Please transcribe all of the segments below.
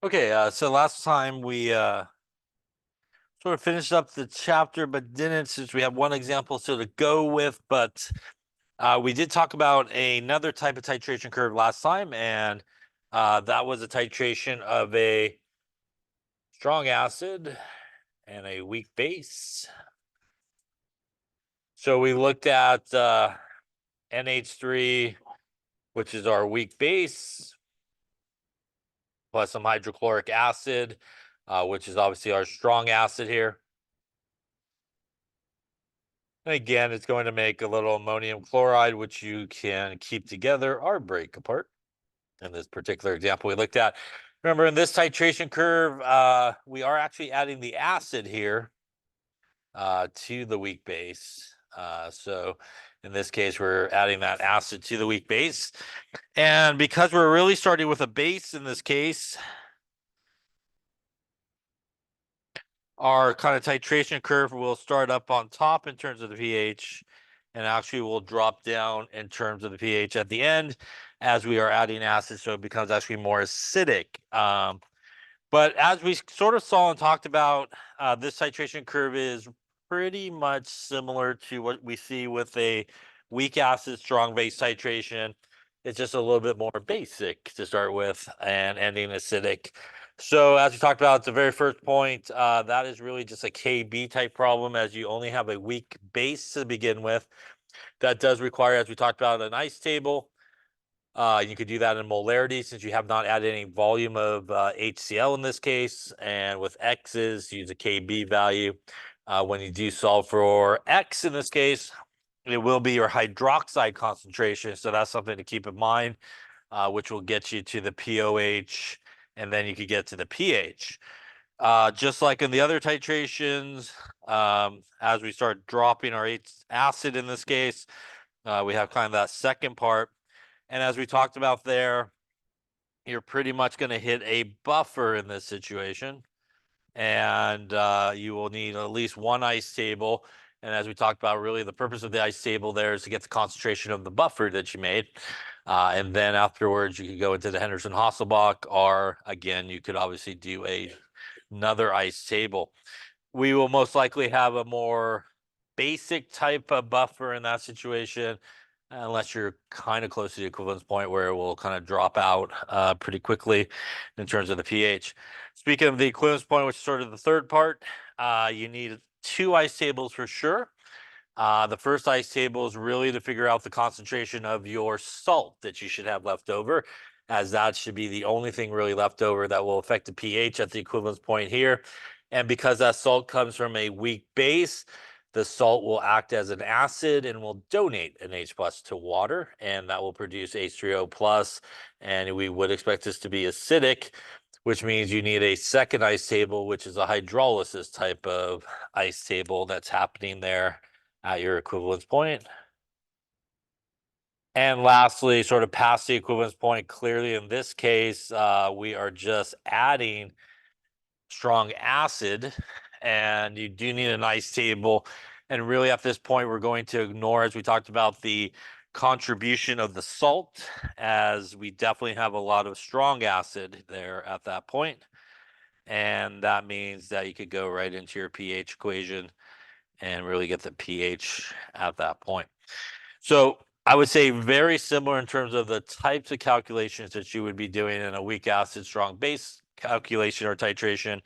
Okay, so last time we sort of finished up the chapter, but didn't, since we have one example still to go with. But we did talk about another type of titration curve last time, and that was a titration of a strong acid and a weak base. So we looked at NH3, which is our weak base, plus some hydrochloric acid, which is obviously our strong acid here. And again, it's going to make a little ammonium chloride, which you can keep together or break apart. In this particular example we looked at. Remember, in this titration curve, we are actually adding the acid here to the weak base. So in this case, we're adding that acid to the weak base. And because we're really starting with a base in this case, our kind of titration curve will start up on top in terms of the pH and actually will drop down in terms of the pH at the end as we are adding acid, so it becomes actually more acidic. But as we sort of saw and talked about, this titration curve is pretty much similar to what we see with a weak acid, strong base titration. It's just a little bit more basic to start with and ending acidic. So as we talked about, the very first point, that is really just a KB type problem, as you only have a weak base to begin with. That does require, as we talked about, an ice table. You could do that in molarity since you have not added any volume of HCl in this case. And with X's, use a KB value. When you do solve for X in this case, it will be your hydroxide concentration. So that's something to keep in mind, which will get you to the POH, and then you could get to the pH. Just like in the other titrations, as we start dropping our acid in this case, we have kind of that second part. And as we talked about there, you're pretty much going to hit a buffer in this situation. And you will need at least one ice table. And as we talked about, really the purpose of the ice table there is to get the concentration of the buffer that you made. And then afterwards, you could go into the Henderson-Hasselbalch, or again, you could obviously do another ice table. We will most likely have a more basic type of buffer in that situation, unless you're kind of close to the equivalence point where it will kind of drop out pretty quickly in terms of the pH. Speaking of the equivalence point, which is sort of the third part, you need two ice tables for sure. The first ice table is really to figure out the concentration of your salt that you should have left over, as that should be the only thing really left over that will affect the pH at the equivalence point here. And because that salt comes from a weak base, the salt will act as an acid and will donate an H plus to water, and that will produce H3O plus. And we would expect this to be acidic, which means you need a second ice table, which is a hydrolysis type of ice table that's happening there at your equivalence point. And lastly, sort of past the equivalence point, clearly in this case, we are just adding strong acid, and you do need an ice table. And really at this point, we're going to ignore, as we talked about, the contribution of the salt, as we definitely have a lot of strong acid there at that point. And that means that you could go right into your pH equation and really get the pH at that point. So I would say very similar in terms of the types of calculations that you would be doing in a weak acid, strong base calculation or titration.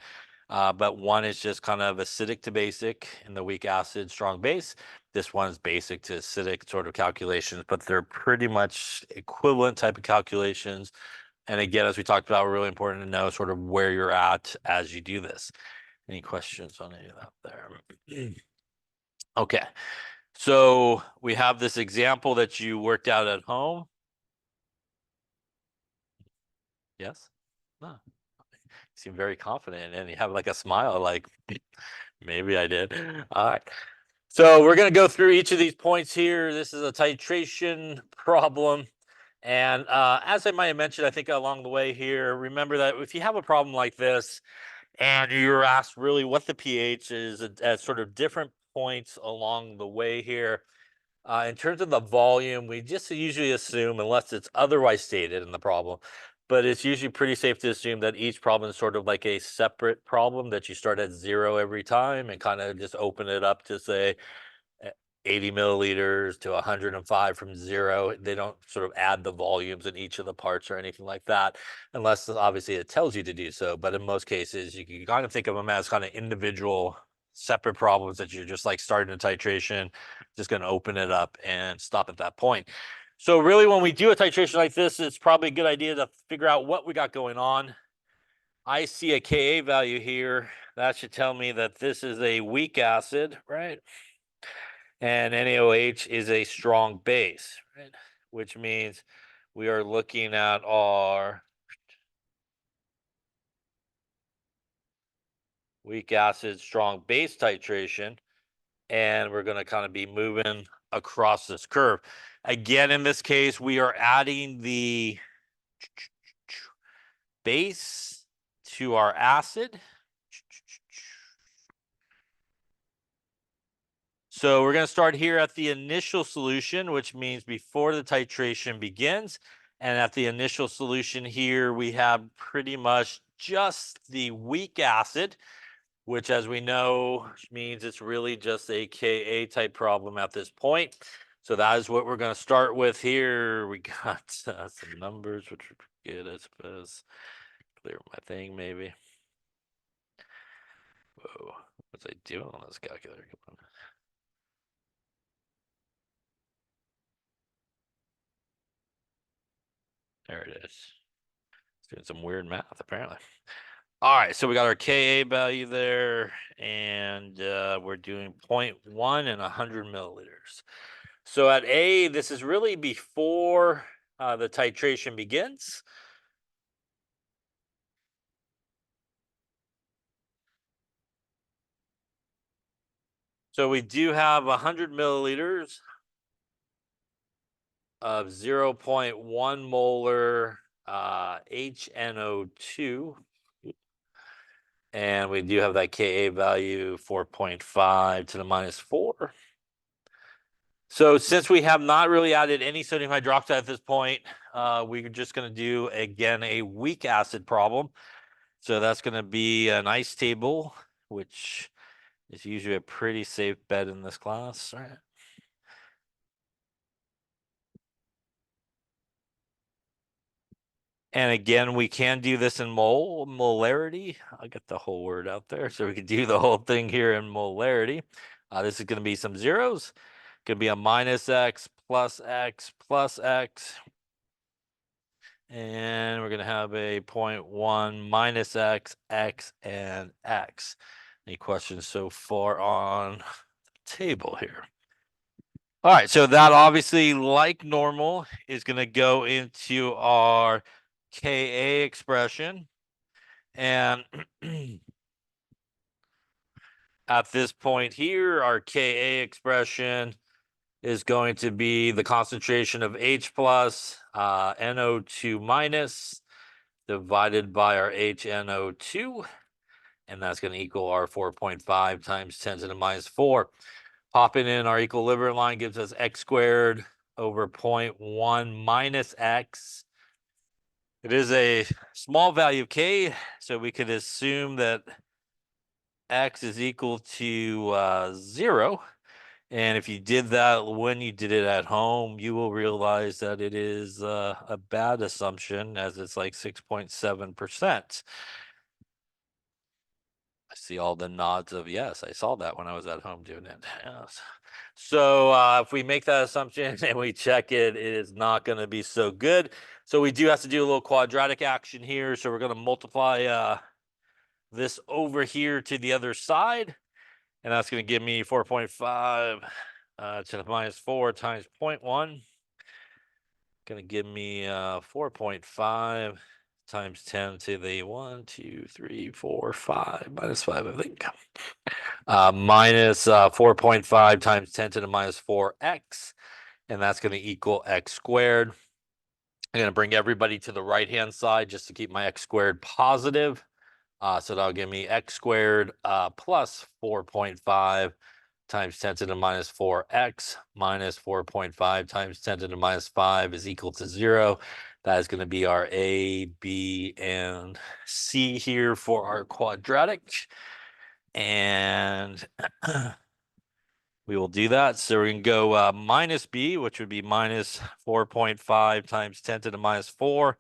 But one is just kind of acidic to basic in the weak acid, strong base. This one is basic to acidic sort of calculations, but they're pretty much equivalent type of calculations. And again, as we talked about, really important to know sort of where you're at as you do this. Any questions on any of that there? Okay. So we have this example that you worked out at home. Yes? No. You seem very confident and you have like a smile like maybe I did. All right. So we're going to go through each of these points here. This is a titration problem. And as I might have mentioned, I think along the way here, remember that if you have a problem like this and you're asked really what the pH is at sort of different points along the way here, in terms of the volume, we just usually assume, unless it's otherwise stated in the problem, but it's usually pretty safe to assume that each problem is sort of like a separate problem that you start at 0 every time and kind of just open it up to say 80 milliliters to 105 from 0. They don't sort of add the volumes in each of the parts or anything like that, unless obviously it tells you to do so. But in most cases, you can kind of think of them as kind of individual separate problems that you're just like starting a titration, just going to open it up and stop at that point. So really, when we do a titration like this, it's probably a good idea to figure out what we got going on. I see a Ka value here. That should tell me that this is a weak acid, right? And NaOH is a strong base, right? Which means we are looking at our weak acid, strong base titration, and we're going to kind of be moving across this curve. Again, in this case, we are adding the base to our acid. So we're going to start here at the initial solution, which means before the titration begins. And at the initial solution here, we have pretty much just the weak acid, which, as we know, means it's really just a Ka type problem at this point. So that is what we're going to start with here. We got some numbers, which are good, I suppose. Clear my thing, maybe. Whoa, what's I doing on this calculator? Come on. There it is. It's doing some weird math, apparently. All right, so we got our Ka value there, and we're doing 0.1 and 100 milliliters. So at A, this is really before the titration begins. So we do have 100 milliliters of 0.1 molar HNO2. And we do have that Ka value 4.5 to the minus 4. So since we have not really added any sodium hydroxide at this point, we're just going to do, again, a weak acid problem. So that's going to be an ice table, which is usually a pretty safe bet in this class, right? And again, we can do this in molarity. I'll get the whole word out there. So we can do the whole thing here in molarity. This is going to be some zeros. Going to be a minus X plus X plus X. And we're going to have a 0.1 minus X, X, and X. Any questions so far on the table here? All right, so that obviously, like normal, is going to go into our Ka expression. And at this point here, our Ka expression is going to be the concentration of H plus NO2 minus divided by our HNO2. And that's going to equal our 4.5 times 10 to the minus 4. Popping in our equilibrium line gives us x squared over 0.1 minus x. It is a small value of K, so we could assume that x is equal to 0. And if you did that when you did it at home, you will realize that it is a bad assumption, as it's like 6.7%. I see all the nods of yes, I saw that when I was at home doing it. Yes. So if we make that assumption and we check it, it is not going to be so good. So we do have to do a little quadratic action here. So we're going to multiply this over here to the other side. And that's going to give me 4.5 to the minus 4 times 0.1. Going to give me 4.5 times 10 to the 1, 2, 3, 4, 5, minus 5, I think. Minus 4.5 times 10 to the minus 4x. And that's going to equal x squared. I'm going to bring everybody to the right-hand side just to keep my x squared positive. So that'll give me x squared plus 4.5 times 10 to the minus 4x minus 4.5 times 10 to the minus 5 is equal to 0. That is going to be our A, B, and C here for our quadratic. And we will do that. So we're going to go minus B, which would be minus 4.5 times 10 to the minus 4,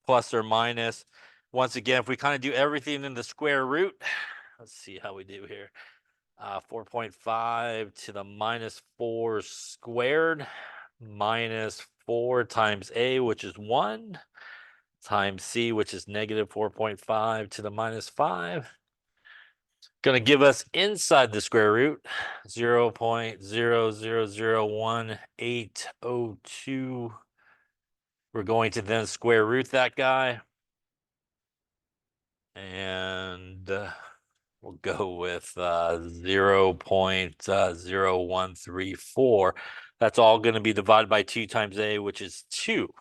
plus or minus. Once again, if we kind of do everything in the square root, let's see how we do here. 4.5 to the minus 4 squared minus 4 times A, which is 1, times C, which is negative 4.5 to the minus 5. Going to give us inside the square root 0.000180. We're going to then square root that guy. And we'll go with 0.0134. That's all going to be divided by 2 times A, which is 2.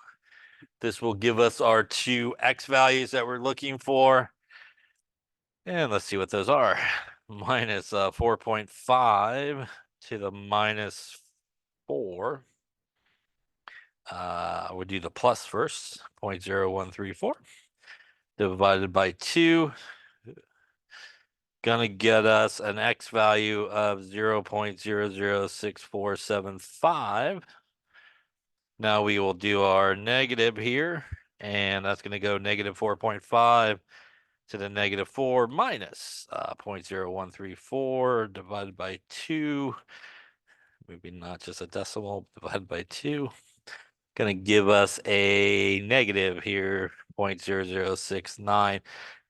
This will give us our 2 X values that we're looking for. And let's see what those are. Minus 4.5 to the minus 4. We'll do the plus first, 0.0134 divided by 2. Gonna get us an X value of 0.006475. Now we will do our negative here, and that's gonna go negative 4.5 to the negative 4 minus 0.0134 divided by 2. Maybe not just a decimal, divided by 2. Gonna give us a negative here, 0.0069.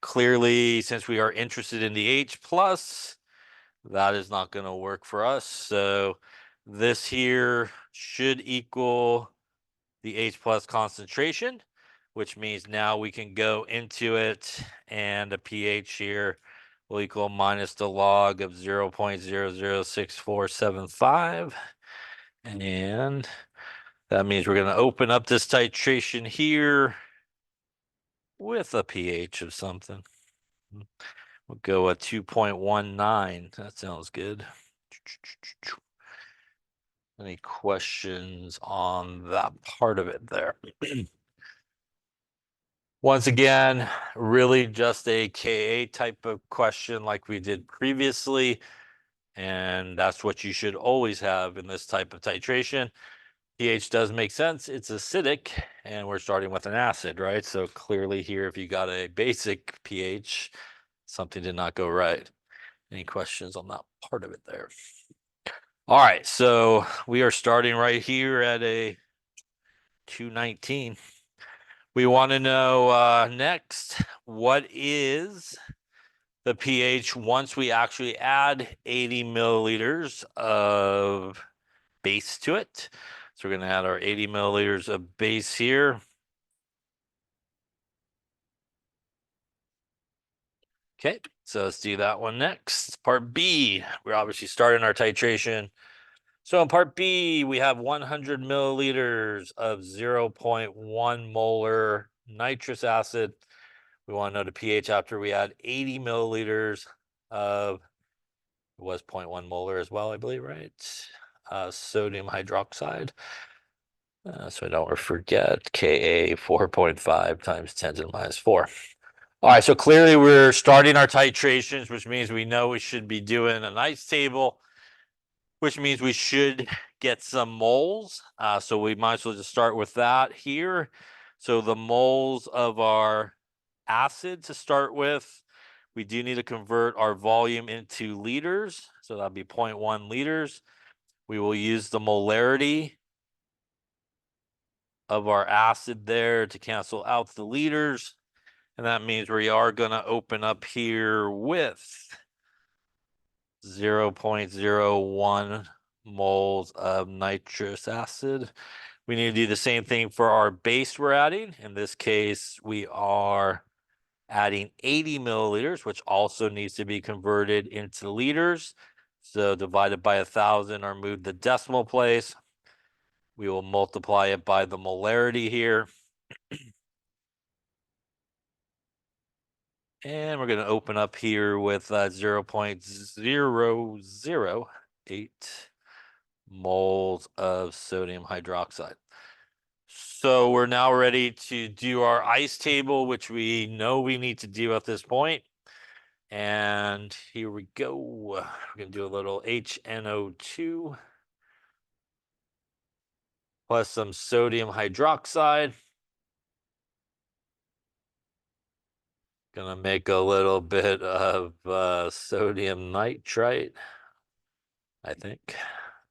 Clearly, since we are interested in the H plus, that is not going to work for us. So this here should equal the H plus concentration, which means now we can go into it, and the pH here will equal minus the log of 0.006475. And that means we're going to open up this titration here with a pH of something. We'll go at 2.19. That sounds good. Any questions on that part of it there? Once again, really just a Ka type of question like we did previously. And that's what you should always have in this type of titration. pH does make sense. It's acidic, and we're starting with an acid, right? So clearly here, if you got a basic pH, something did not go right. Any questions on that part of it there? All right, so we are starting right here at a 219. We want to know next, what is the pH once we actually add 80 milliliters of base to it? So we're going to add our 80 milliliters of base here. Okay, so let's do that one next. Part B, we're obviously starting our titration. So in part B, we have 100 milliliters of 0.1 molar nitrous acid. We want to know the pH after we add 80 milliliters of, it was 0.1 molar as well, I believe, right? Sodium hydroxide. So I don't forget, Ka 4.5 times 10 to the minus 4. All right, so clearly we're starting our titrations, which means we know we should be doing an ice table, which means we should get some moles. So we might as well just start with that here. So the moles of our acid to start with, we do need to convert our volume into liters. So that'd be 0.1 liters. We will use the molarity of our acid there to cancel out the liters. And that means we are going to open up here with 0.01 moles of nitrous acid. We need to do the same thing for our base we're adding. In this case, we are adding 80 milliliters, which also needs to be converted into liters. So divided by 1,000 or move the decimal place. We will multiply it by the molarity here. And we're going to open up here with 0.008 moles of sodium hydroxide. So we're now ready to do our ice table, which we know we need to do at this point. And here we go. We're going to do a little HNO2 plus some sodium hydroxide. Gonna make a little bit of sodium nitrite, I think,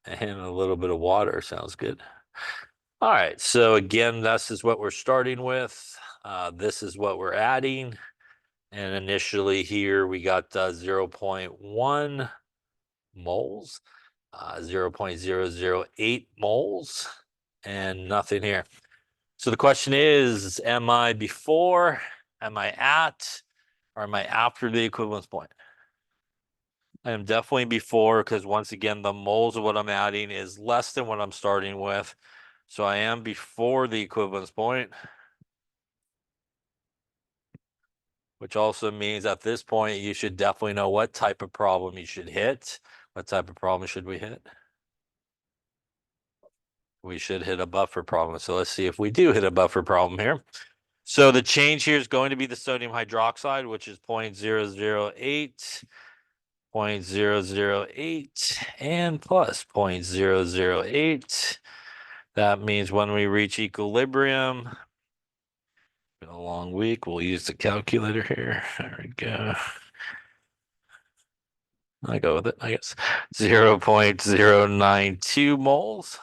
and a little bit of water sounds good. All right, so again, this is what we're starting with. This is what we're adding. And initially here we got 0.1 moles, 0.008 moles, and nothing here. So the question is, am I before, am I at, or am I after the equivalence point? I am definitely before, because once again, the moles of what I'm adding is less than what I'm starting with. So I am before the equivalence point, which also means at this point, you should definitely know what type of problem you should hit. What type of problem should we hit? We should hit a buffer problem. So let's see if we do hit a buffer problem here. So the change here is going to be the sodium hydroxide, which is 0.008, 0.008, and plus 0.008. That means when we reach equilibrium, been a long week, we'll use the calculator here. There we go. I go with it, I guess. 0.092 moles,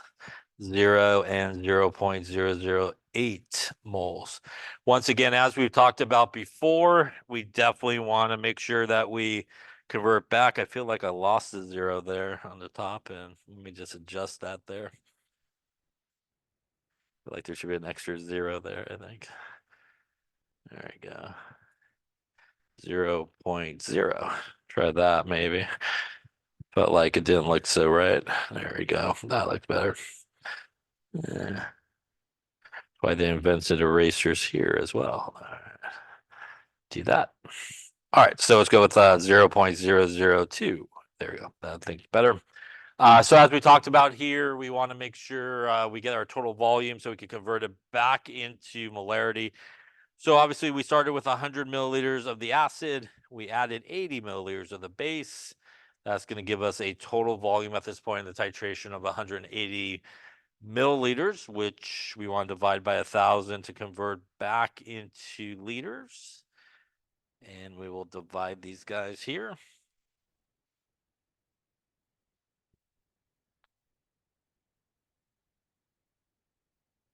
0 and 0.008 moles. Once again, as we've talked about before, we definitely want to make sure that we convert back. I feel like I lost the 0 there on the top, and let me just adjust that there. I feel like there should be an extra 0 there, I think. There we go. 0.0. Try that maybe. Felt like it didn't look so right. There we go. That looked better. Yeah. Why they invented erasers here as well. All right. Do that. All right, so let's go with 0.002. There we go. That thing's better. So as we talked about here, we want to make sure we get our total volume so we can convert it back into molarity. So obviously we started with 100 milliliters of the acid. We added 80 milliliters of the base. That's going to give us a total volume at this point in the titration of 180 milliliters, which we want to divide by 1,000 to convert back into liters. And we will divide these guys here.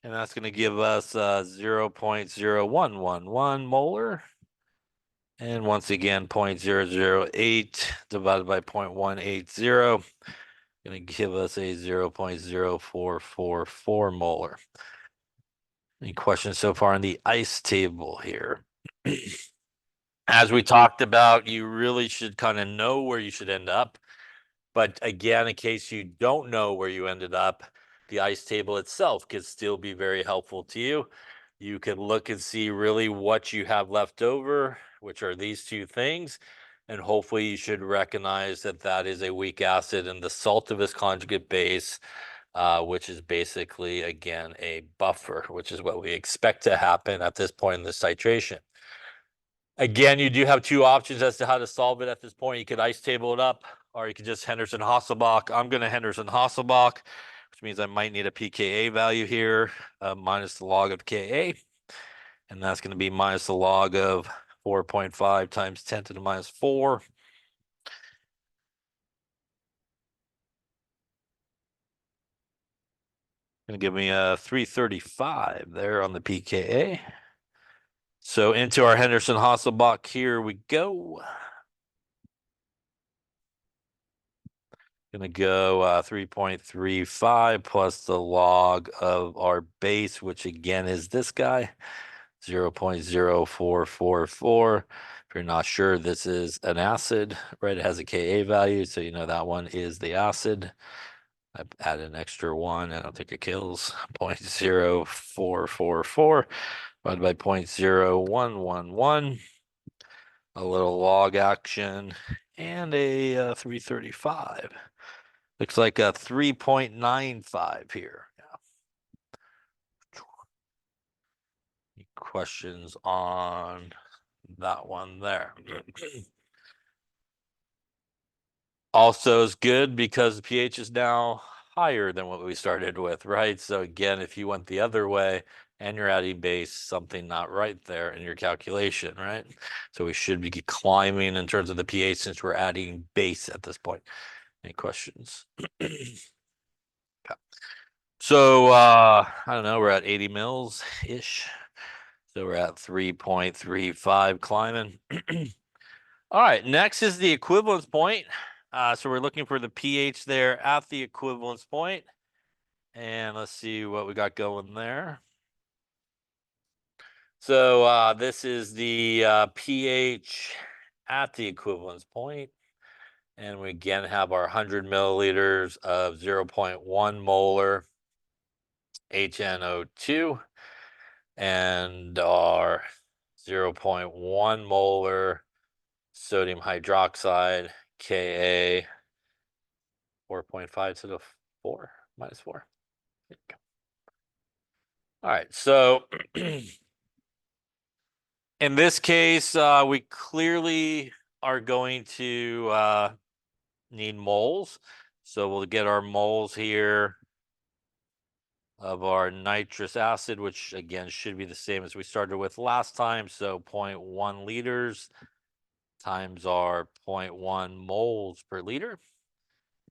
And that's going to give us 0.0111 molar. And once again, 0.008 divided by 0.180, going to give us a 0.0444 molar. Any questions so far on the ice table here? As we talked about, you really should kind of know where you should end up. But again, in case you don't know where you ended up, the ice table itself could still be very helpful to you. You can look and see really what you have left over, which are these two things. And hopefully you should recognize that that is a weak acid and the salt of its conjugate base, which is basically, again, a buffer, which is what we expect to happen at this point in this titration. Again, you do have two options as to how to solve it at this point. You could ice table it up, or you could just Henderson-Hasselbalch. I'm going to Henderson-Hasselbalch, which means I might need a pKa value here, minus the log of Ka. And that's going to be minus the log of 4.5 times 10 to the minus 4. Going to give me a 335 there on the pKa. So into our Henderson-Hasselbalch, here we go. Gonna go 3.35 plus the log of our base, which again is this guy, 0.0444. If you're not sure, this is an acid, right? It has a Ka value, so you know that one is the acid. I add an extra one. I don't think it kills. 0.0444 divided by 0.0111. A little log action and a 335. Looks like a 3.95 here. Yeah. questions on that one there? Also is good because the pH is now higher than what we started with, right? So again, if you went the other way and you're adding base, something not right there in your calculation, right? So we should be climbing in terms of the pH since we're adding base at this point. Any questions? So I don't know, we're at 80 mils-ish. So we're at 3.35 climbing. All right, next is the equivalence point. So we're looking for the pH there at the equivalence point. And let's see what we got going there. So this is the pH at the equivalence point. And we again have our 100 milliliters of 0.1 molar HNO2 and our 0.1 molar sodium hydroxide, Ka 4.5 to the 4 minus 4. All right, so in this case, we clearly are going to need moles. So we'll get our moles here of our nitrous acid, which again should be the same as we started with last time. So 0.1 liters times our 0.1 moles per liter.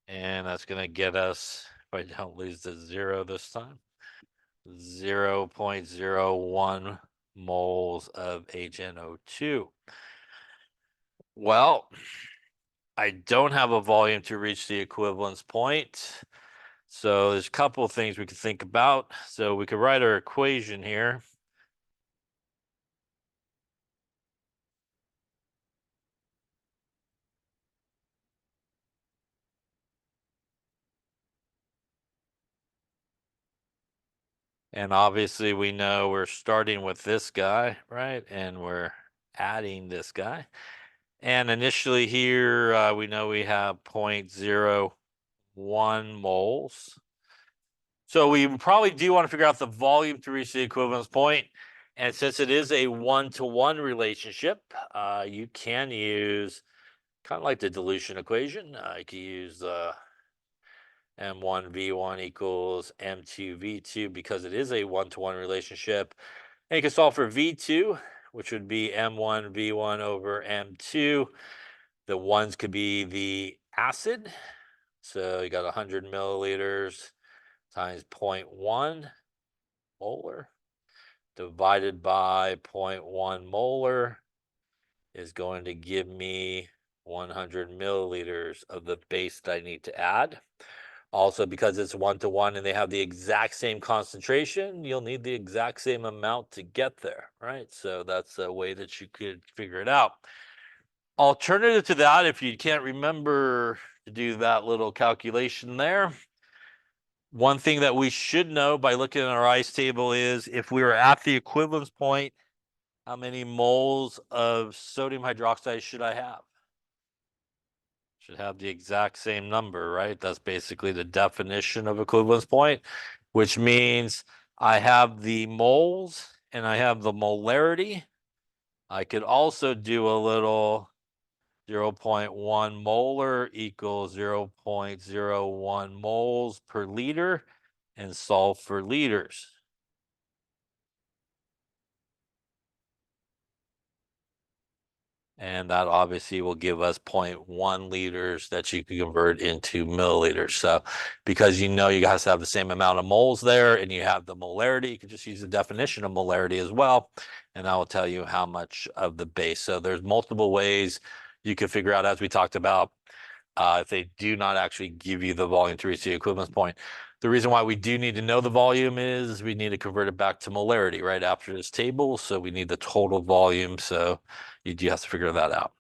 And that's going to get us, if I don't lose the zero this time, 0.01 moles of HNO2. Well, I don't have a volume to reach the equivalence point. So there's a couple of things we could think about. So we could write our equation here. And obviously we know we're starting with this guy, right? And we're adding this guy. And initially here, we know we have 0.01 moles. So we probably do want to figure out the volume to reach the equivalence point. And since it is a one-to-one relationship, you can use kind of like the dilution equation. You can use M1V1 equals M2V2 because it is a one-to-one relationship. And you can solve for V2, which would be M1V1 over M2. The ones could be the acid. So you got 100 milliliters times 0.1 molar divided by 0.1 molar is going to give me 100 milliliters of the base that I need to add. Also, because it's one-to-one and they have the exact same concentration, you'll need the exact same amount to get there, right? So that's a way that you could figure it out. Alternative to that, if you can't remember to do that little calculation there, one thing that we should know by looking at our ice table is if we were at the equivalence point, how many moles of sodium hydroxide should I have? Should have the exact same number, right? That's basically the definition of equivalence point, which means I have the moles and I have the molarity. I could also do a little 0.1 molar equals 0.01 moles per liter and solve for liters. And that obviously will give us 0.1 liters that you can convert into milliliters. So because you know you guys have the same amount of moles there and you have the molarity, you can just use the definition of molarity as well. And that will tell you how much of the base. So there's multiple ways you can figure out, as we talked about, if they do not actually give you the volume to reach the equivalence point. The reason why we do need to know the volume is we need to convert it back to molarity right after this table. So we need the total volume. So you do have to figure that out.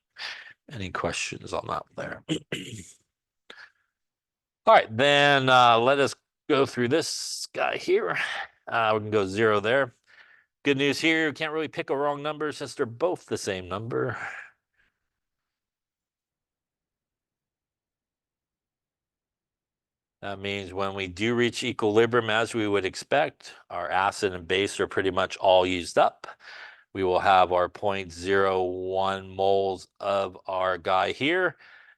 Any questions on that there? All right, then let us go through this guy here. We can go 0 there. Good news here, can't really pick a wrong number since they're both the same number. That means when we do reach equilibrium, as we would expect, our acid and base are pretty much all used up. We will have our 0.01 moles of our guy here.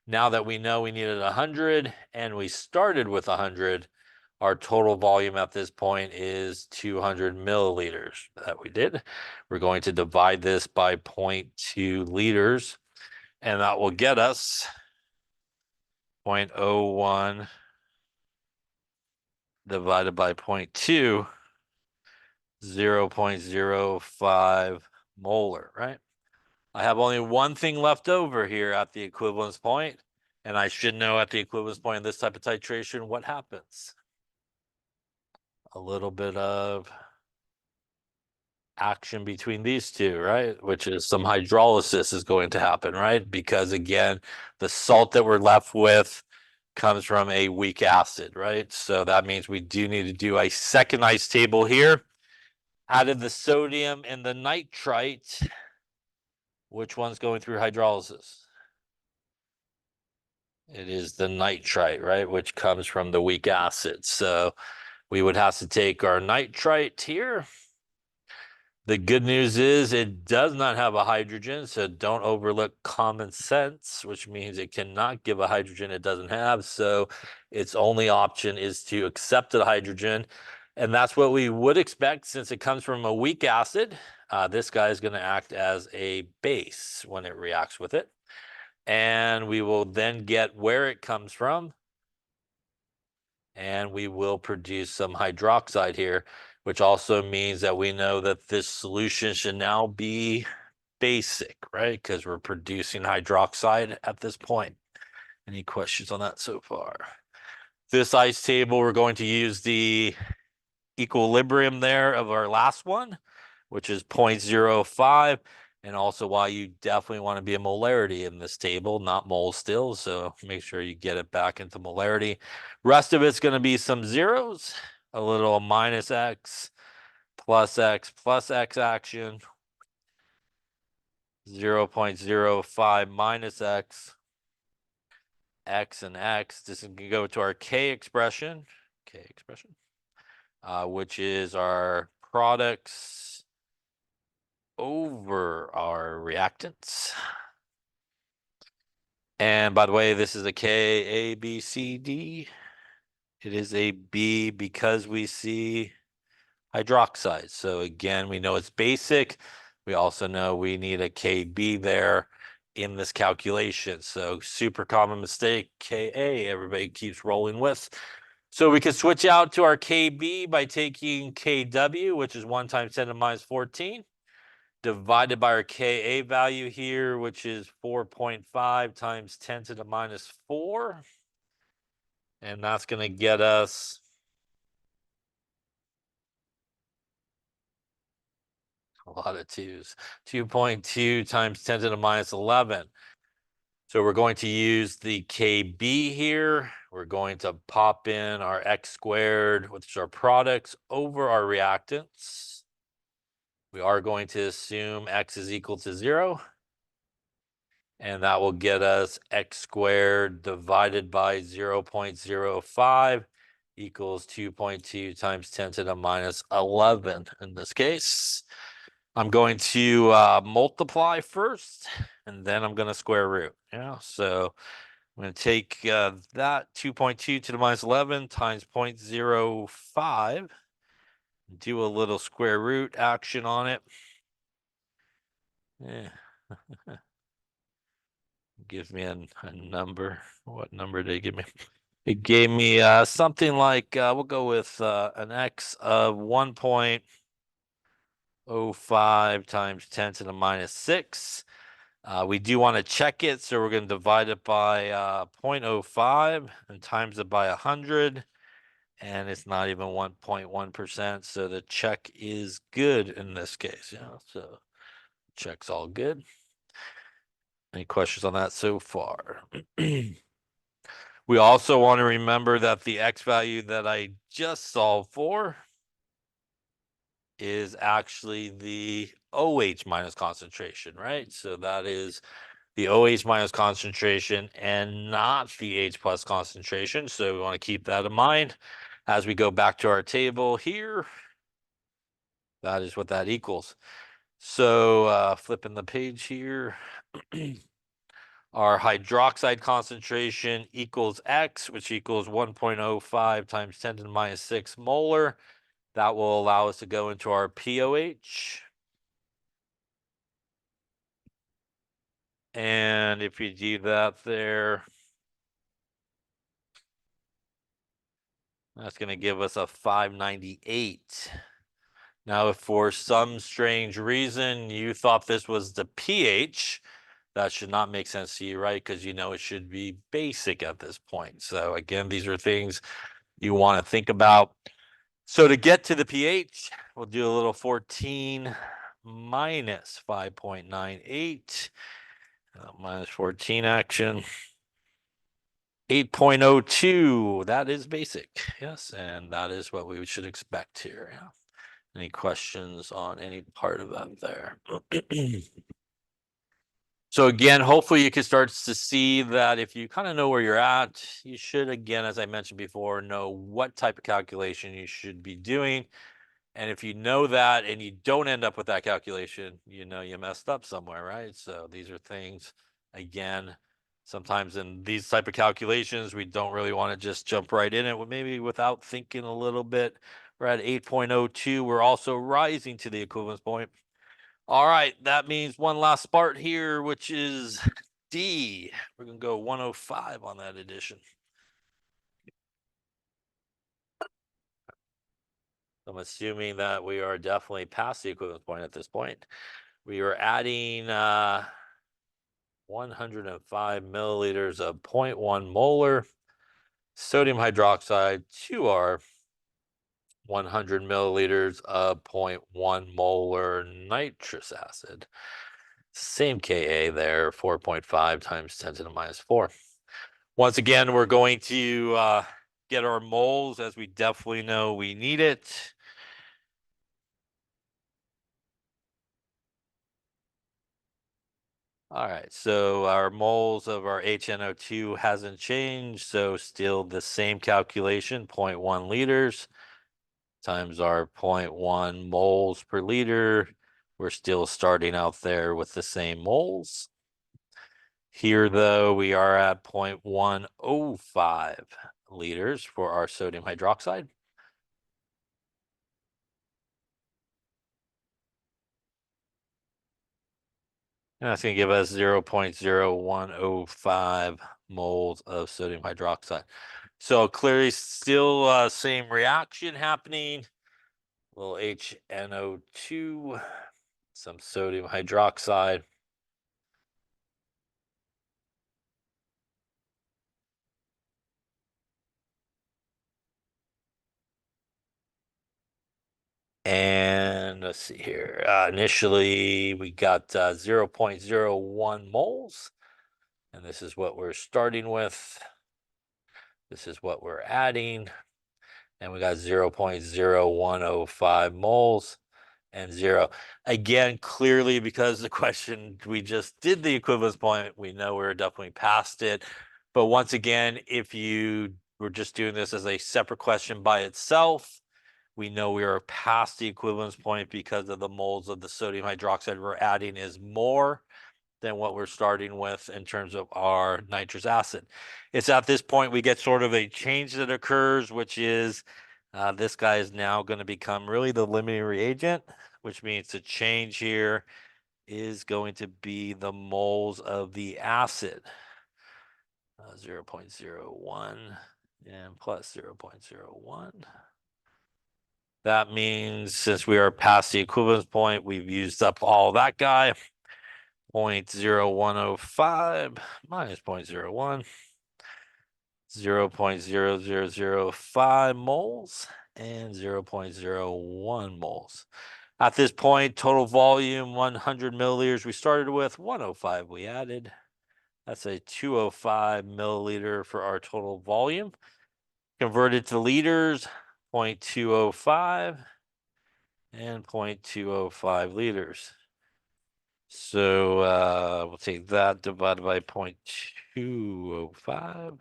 Now that we know we needed 100 and we started with 100, our total volume at this point is 200 milliliters that we did. We're going to divide this by 0.2 liters, and that will get us 0.01 divided by 0.2, 0.05 molar, right? I have only one thing left over here at the equivalence point, and I should know at the equivalence point in this type of titration what happens. A little bit of action between these two, right? Which is some hydrolysis is going to happen, right? Because again, the salt that we're left with comes from a weak acid, right? So that means we do need to do a second ice table here. Out of the sodium and the nitrite, which one's going through hydrolysis? It is the nitrite, right? Which comes from the weak acid. So we would have to take our nitrite here. The good news is it does not have a hydrogen, so don't overlook common sense, which means it cannot give a hydrogen it doesn't have. So its only option is to accept the hydrogen. And that's what we would expect since it comes from a weak acid. This guy is going to act as a base when it reacts with it. And we will then get where it comes from. And we will produce some hydroxide here, which also means that we know that this solution should now be basic, right? Because we're producing hydroxide at this point. Any questions on that so far? This ice table, we're going to use the equilibrium there of our last one, which is 0.05. And also why you definitely want to be a molarity in this table, not moles still. So make sure you get it back into molarity. Rest of it's going to be some zeros, a little minus x plus x action, 0.05 minus x, x and x. This is going to go to our k expression, which is our products over our reactants. And by the way, this is a K, A, B, C, D. It is a B because we see hydroxide. So again, we know it's basic. We also know we need a KB there in this calculation. So super common mistake, Ka, everybody keeps rolling with. So we can switch out to our KB by taking Kw, which is 1 times 10 to the minus 14, divided by our Ka value here, which is 4.5 times 10 to the minus 4. And that's going to get us a lot of twos. 2.2 times 10 to the minus 11. So we're going to use the KB here. We're going to pop in our x squared, which is our products, over our reactants. We are going to assume x is equal to 0. And that will get us x squared divided by 0.05 equals 2.2 times 10 to the minus 11 in this case. I'm going to multiply first, and then I'm going to square root. So I'm going to take that 2.2 to the minus 11 times 0.05, do a little square root action on it. Yeah. Gives me a number. What number did it give me? It gave me something like, we'll go with an x of 1.05 times 10 to the minus 6. We do want to check it, so we're going to divide it by 0.05 and times it by 100. And it's not even 1.1%, so the check is good in this case. So check's all good. Any questions on that so far? We also want to remember that the x value that I just solved for is actually the OH minus concentration, right? So that is the OH minus concentration and not the H plus concentration. So we want to keep that in mind as we go back to our table here. That is what that equals. So flipping the page here, our hydroxide concentration equals X, which equals 1.05 times 10 to the minus 6 molar. That will allow us to go into our POH. And if you do that there, that's going to give us a 598. Now, if for some strange reason you thought this was the pH, that should not make sense to you, right? Because you know it should be basic at this point. So again, these are things you want to think about. So to get to the pH, we'll do a little 14 minus 5.98, minus 14 action. 8.02, that is basic. Yes, and that is what we should expect here. Yeah. Any questions on any part of that there? So again, hopefully you can start to see that if you kind of know where you're at, you should, again, as I mentioned before, know what type of calculation you should be doing. And if you know that and you don't end up with that calculation, you know you messed up somewhere, right? So these are things, again, sometimes in these type of calculations, we don't really want to just jump right in it, maybe without thinking a little bit. We're at 8.02. We're also rising to the equivalence point. All right, that means one last part here, which is D. We're going to go 105 on that addition. I'm assuming that we are definitely past the equivalence point at this point. We are adding 105 milliliters of 0.1 molar sodium hydroxide to our 100 milliliters of 0.1 molar nitrous acid. Same Ka there, 4.5 times 10 to the minus 4. Once again, we're going to get our moles, as we definitely know we need it. All right, so our moles of our HNO2 hasn't changed, so still the same calculation, 0.1 liters times our 0.1 moles per liter. We're still starting out there with the same moles. Here, though, we are at 0.105 liters for our sodium hydroxide. And that's going to give us 0.0105 moles of sodium hydroxide. So clearly still same reaction happening. Little HNO2, some sodium hydroxide. And let's see here. Initially, we got 0.01 moles. And this is what we're starting with. This is what we're adding. And we got 0.0105 moles and 0. Again, clearly, because the question, we just did the equivalence point, we know we're definitely past it. But once again, if you were just doing this as a separate question by itself, we know we are past the equivalence point because of the moles of the sodium hydroxide we're adding is more than what we're starting with in terms of our nitrous acid. It's at this point we get sort of a change that occurs, which is this guy is now going to become really the limiting reagent, which means the change here is going to be the moles of the acid. 0.01 and plus 0.01. That means since we are past the equivalence point, we've used up all that guy. 0.0105 minus 0.01, 0.0005 moles and 0.01 moles. At this point, total volume 100 milliliters we started with, 105 we added. That's a 205 milliliter for our total volume. Converted to liters, 0.205 and 0.205 liters. So we'll take that divided by 0.205.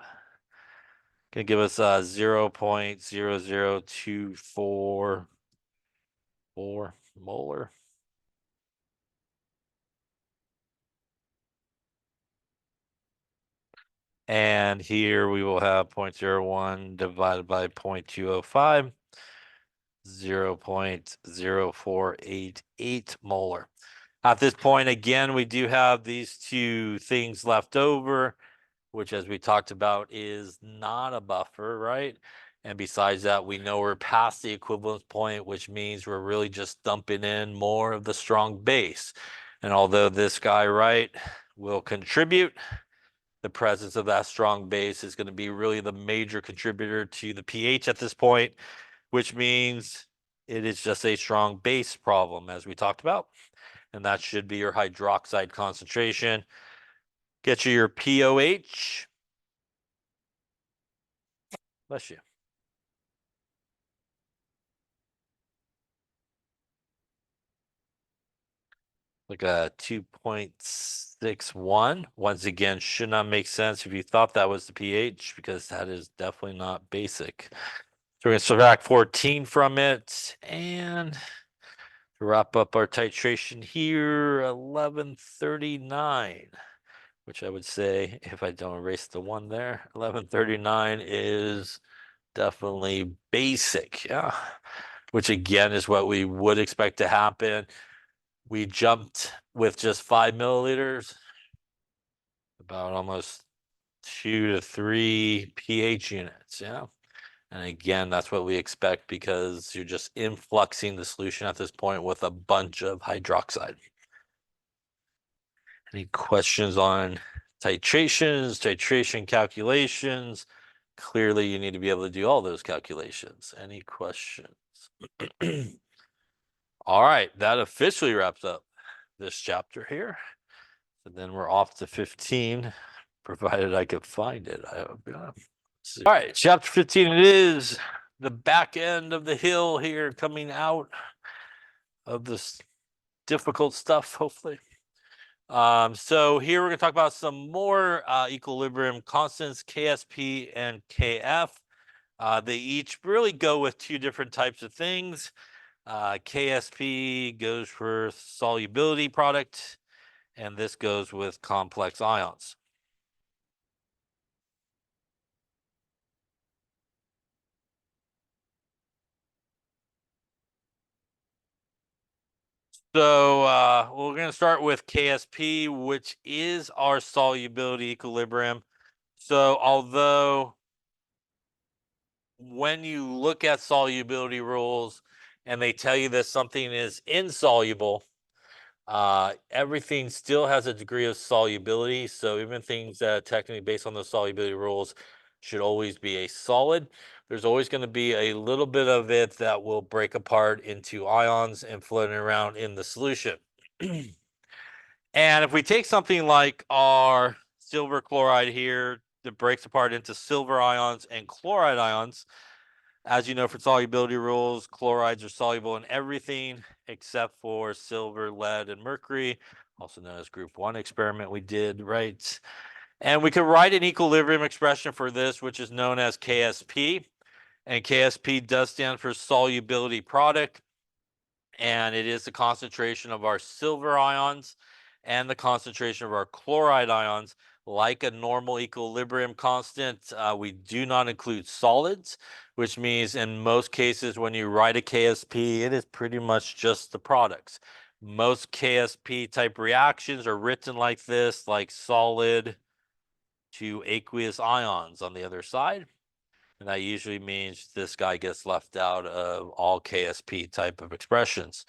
Gonna give us 0.00244 molar. And here we will have 0.01 divided by 0.205, 0.0488 molar. At this point, again, we do have these two things left over, which, as we talked about, is not a buffer, right? And besides that, we know we're past the equivalence point, which means we're really just dumping in more of the strong base. And although this guy, right, will contribute, the presence of that strong base is going to be really the major contributor to the pH at this point, which means it is just a strong base problem, as we talked about. And that should be your hydroxide concentration. Get you your POH. Bless you. Like a 2.61. Once again, should not make sense if you thought that was the pH, because that is definitely not basic. So we're going to subtract 14 from it. And to wrap up our titration here, 1139, which I would say, if I don't erase the one there, 1139 is definitely basic. Yeah. Which again is what we would expect to happen. We jumped with just 5 milliliters, about almost 2 to 3 pH units. Yeah. And again, that's what we expect because you're just influxing the solution at this point with a bunch of hydroxide. Any questions on titrations, titration calculations? Clearly, you need to be able to do all those calculations. Any questions? All right, that officially wraps up this chapter here. And then we're off to 15, provided I could find it. All right, chapter 15 it is. The back end of the hill here, coming out of this difficult stuff, hopefully. So here we're going to talk about some more equilibrium constants, KSP and KF. They each really go with two different types of things. KSP goes for solubility product, and this goes with complex ions. So we're going to start with KSP, which is our solubility equilibrium. So although when you look at solubility rules and they tell you that something is insoluble, everything still has a degree of solubility. So even things that are technically based on the solubility rules should always be a solid. There's always going to be a little bit of it that will break apart into ions and floating around in the solution. And if we take something like our silver chloride here that breaks apart into silver ions and chloride ions, as you know, for solubility rules, chlorides are soluble in everything except for silver, lead, and mercury, also known as group 1 experiment we did, right? And we could write an equilibrium expression for this, which is known as KSP. And KSP does stand for solubility product. And it is the concentration of our silver ions and the concentration of our chloride ions. Like a normal equilibrium constant, we do not include solids, which means in most cases when you write a KSP, it is pretty much just the products. Most KSP type reactions are written like this, like solid to aqueous ions on the other side. And that usually means this guy gets left out of all KSP type of expressions.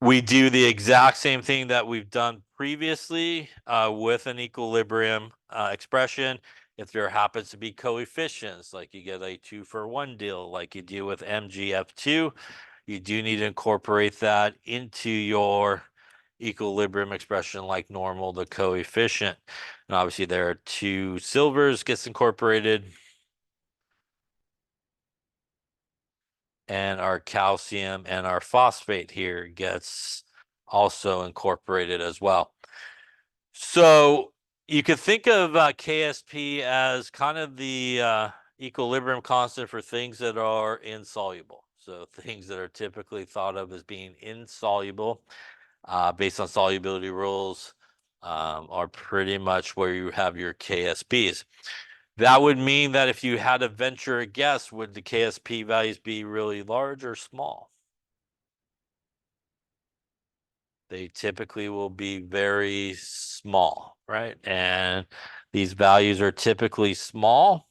We do the exact same thing that we've done previously with an equilibrium expression. If there happens to be coefficients, like you get a 2-for-1 deal, like you do with MgF2, you do need to incorporate that into your equilibrium expression like normal, the coefficient. And obviously there are 2 silvers gets incorporated, and our calcium and our phosphate here gets also incorporated as well. So you could think of KSP as kind of the equilibrium constant for things that are insoluble. So things that are typically thought of as being insoluble, based on solubility rules, are pretty much where you have your KSPs. That would mean that if you had to venture a guess, would the KSP values be really large or small? They typically will be very small, right? And these values are typically small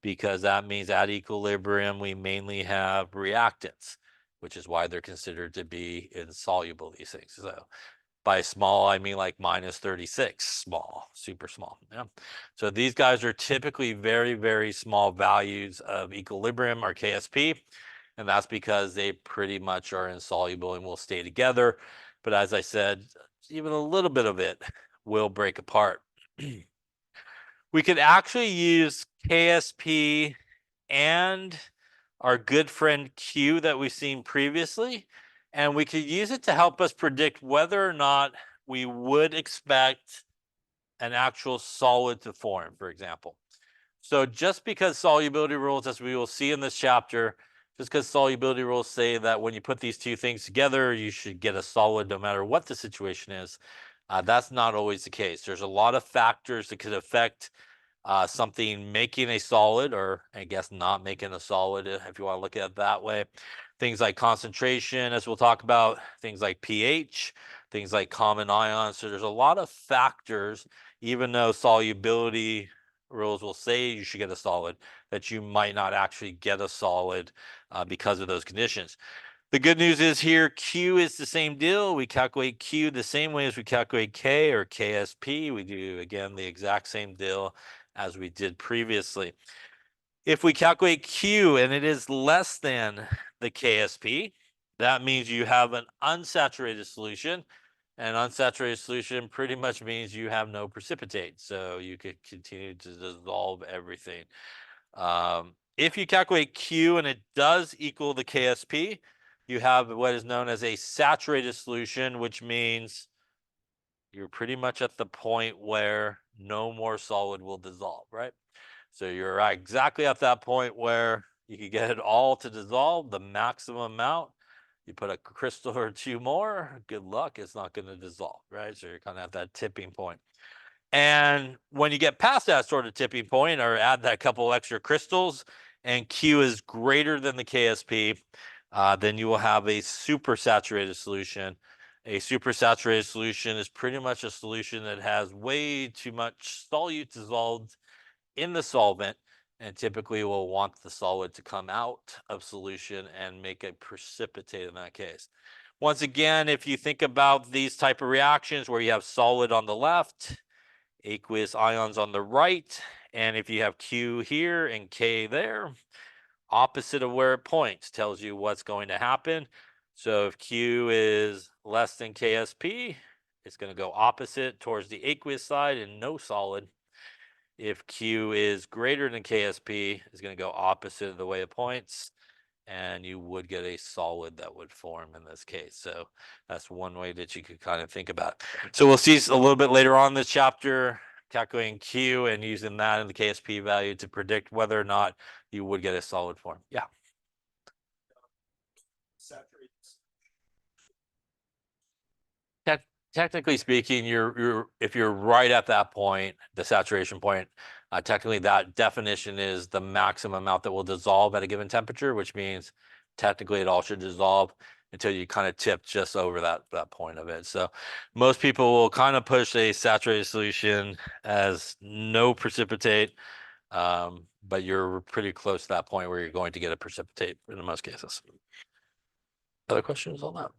because that means at equilibrium, we mainly have reactants, which is why they're considered to be insoluble, these things. So by small, I mean like minus 36, small, super small. Yeah. So these guys are typically very, very small values of equilibrium or KSP. And that's because they pretty much are insoluble and will stay together. But as I said, even a little bit of it will break apart. We could actually use KSP and our good friend Q that we've seen previously, and we could use it to help us predict whether or not we would expect an actual solid to form, for example. So just because solubility rules, as we will see in this chapter, just because solubility rules say that when you put these two things together, you should get a solid no matter what the situation is, that's not always the case. There's a lot of factors that could affect something making a solid, or I guess not making a solid, if you want to look at it that way. Things like concentration, as we'll talk about, things like pH, things like common ions. So there's a lot of factors, even though solubility rules will say you should get a solid, that you might not actually get a solid because of those conditions. The good news is here, Q is the same deal. We calculate Q the same way as we calculate K or KSP. We do, again, the exact same deal as we did previously. If we calculate Q and it is less than the KSP, that means you have an unsaturated solution. An unsaturated solution pretty much means you have no precipitate. So you could continue to dissolve everything. If you calculate Q and it does equal the KSP, you have what is known as a saturated solution, which means you're pretty much at the point where no more solid will dissolve, right? So you're exactly at that point where you can get it all to dissolve, the maximum amount. You put a crystal or two more, good luck, it's not going to dissolve, right? So you're kind of at that tipping point. And when you get past that sort of tipping point or add that couple extra crystals and Q is greater than the KSP, then you will have a supersaturated solution. A supersaturated solution is pretty much a solution that has way too much solute dissolved in the solvent, and typically will want the solid to come out of solution and make a precipitate in that case. Once again, if you think about these type of reactions where you have solid on the left, aqueous ions on the right, and if you have Q here and K there, opposite of where it points tells you what's going to happen. So if Q is less than KSP, it's going to go opposite towards the aqueous side and no solid. If Q is greater than KSP, it's going to go opposite of the way it points, and you would get a solid that would form in this case. So that's one way that you could kind of think about it. So we'll see a little bit later on in this chapter, calculating Q and using that in the KSP value to predict whether or not you would get a solid form. Yeah. Technically speaking, you're if you're right at that point, the saturation point, technically that definition is the maximum amount that will dissolve at a given temperature, which means technically it all should dissolve until you kind of tip just over that point of it. So most people will kind of push a saturated solution as no precipitate, but you're pretty close to that point where you're going to get a precipitate in most cases. Other questions on that?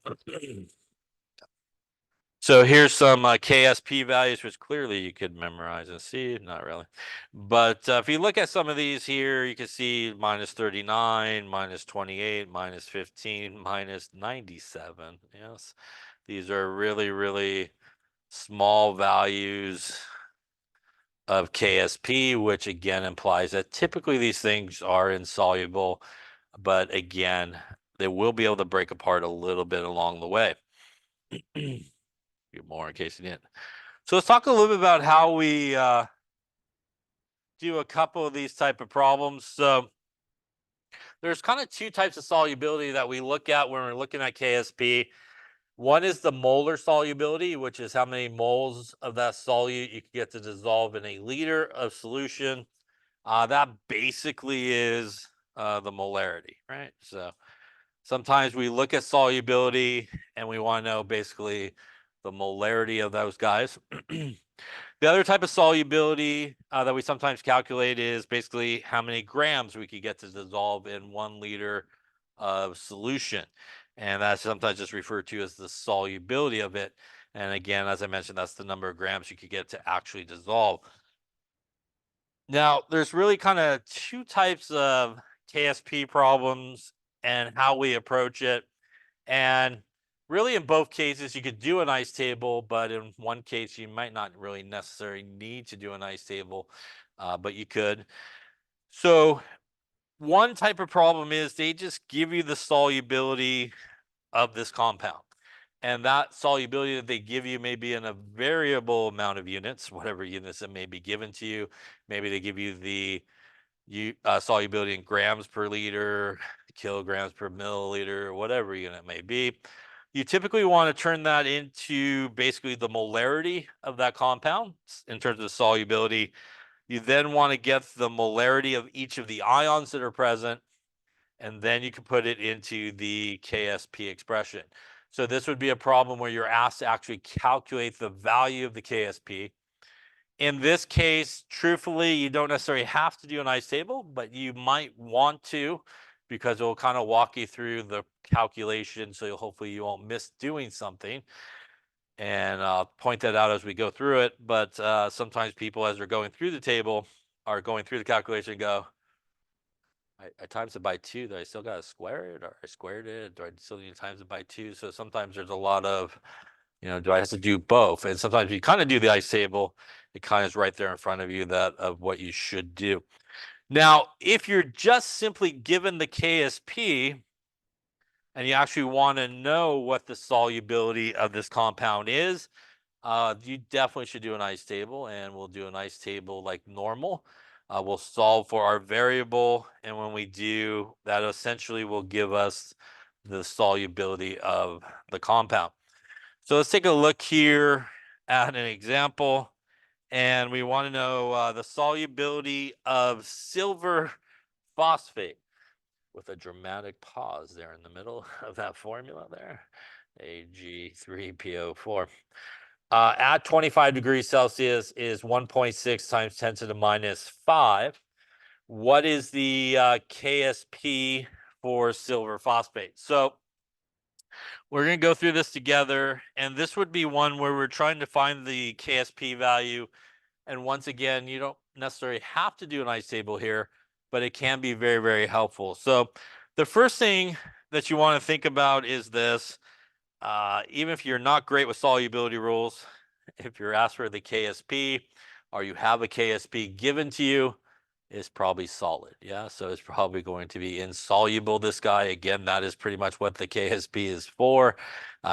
So here's some KSP values, which clearly you could memorize and see. Not really. But if you look at some of these here, you can see minus 39, minus 28, minus 15, minus 97. Yes. These are really, really small values of KSP, which again implies that typically these things are insoluble. But again, they will be able to break apart a little bit along the way. Get more in case you didn't. So let's talk a little bit about how we do a couple of these type of problems. So there's kind of two types of solubility that we look at when we're looking at KSP. One is the molar solubility, which is how many moles of that solute you can get to dissolve in a liter of solution. That basically is the molarity, right? So sometimes we look at solubility and we want to know basically the molarity of those guys. The other type of solubility that we sometimes calculate is basically how many grams we could get to dissolve in 1 liter of solution. And that's sometimes just referred to as the solubility of it. And again, as I mentioned, that's the number of grams you could get to actually dissolve. Now, there's really kind of two types of KSP problems and how we approach it. And really, in both cases, you could do an ice table, but in one case, you might not really necessarily need to do an ice table, but you could. So, one type of problem is they just give you the solubility of this compound. And that solubility that they give you may be in a variable amount of units, whatever units that may be given to you. Maybe they give you the solubility in grams per liter, kilograms per milliliter, whatever unit may be. You typically want to turn that into basically the molarity of that compound in terms of solubility. You then want to get the molarity of each of the ions that are present, and then you can put it into the KSP expression. So this would be a problem where you're asked to actually calculate the value of the KSP. In this case, truthfully, you don't necessarily have to do an ice table, but you might want to because it will kind of walk you through the calculation. So hopefully you won't miss doing something. And I'll point that out as we go through it. But sometimes people, as they're going through the table, are going through the calculation and go, I times it by 2. Do I still got to square it, or I squared it? Do I still need to times it by 2? So sometimes there's a lot of, do I have to do both? And sometimes you kind of do the ice table. It kind of is right there in front of you that of what you should do. Now, if you're just simply given the KSP and you actually want to know what the solubility of this compound is, you definitely should do an ice table, and we'll do an ice table like normal. We'll solve for our variable, and when we do, that essentially will give us the solubility of the compound. So let's take a look here at an example, and we want to know the solubility of silver phosphate with a dramatic pause there in the middle of that formula there, Ag3PO4. At 25 degrees Celsius is 1.6 times 10 to the minus 5. What is the KSP for silver phosphate? So we're going to go through this together, and this would be one where we're trying to find the KSP value. And once again, you don't necessarily have to do an ice table here, but it can be very, very helpful. So the first thing that you want to think about is this. Even if you're not great with solubility rules, if you're asked for the KSP or you have a KSP given to you, is probably solid. Yeah, so it's probably going to be insoluble, this guy. Again, that is pretty much what the KSP is for.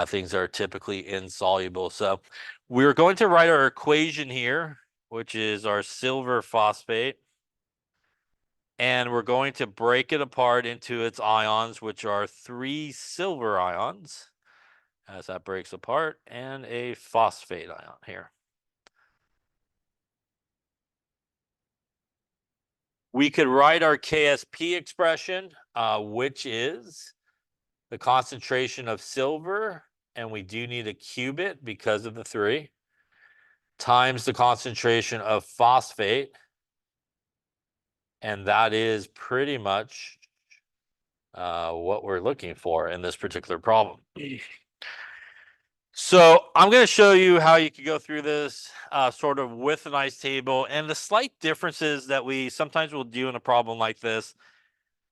Things are typically insoluble. So we're going to write our equation here, which is our silver phosphate. And we're going to break it apart into its ions, which are 3 silver ions, as that breaks apart, and a phosphate ion here. We could write our KSP expression, which is the concentration of silver, and we do need to cube it because of the 3, times the concentration of phosphate, and that is pretty much what we're looking for in this particular problem. So I'm going to show you how you can go through this sort of with an ice table, and the slight differences that we sometimes will do in a problem like this.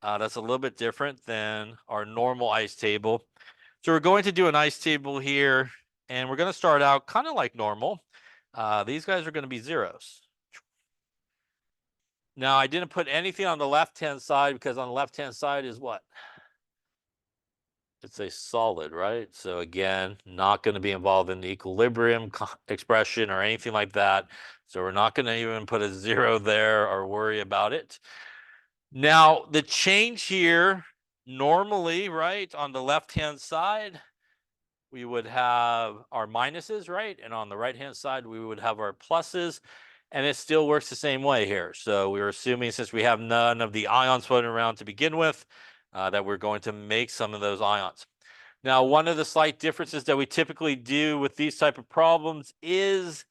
That's a little bit different than our normal ice table. So we're going to do an ice table here, and we're going to start out kind of like normal. These guys are going to be zeros. Now, I didn't put anything on the left-hand side because on the left-hand side is what? it's a solid, right? So again, not going to be involved in the equilibrium expression or anything like that. So we're not going to even put a 0 there or worry about it. Now, the change here, normally, right, on the left-hand side, we would have our minuses, right? And on the right-hand side, we would have our pluses. And it still works the same way here. So we're assuming, since we have none of the ions floating around to begin with, that we're going to make some of those ions. Now, one of the slight differences that we typically do with these type of problems is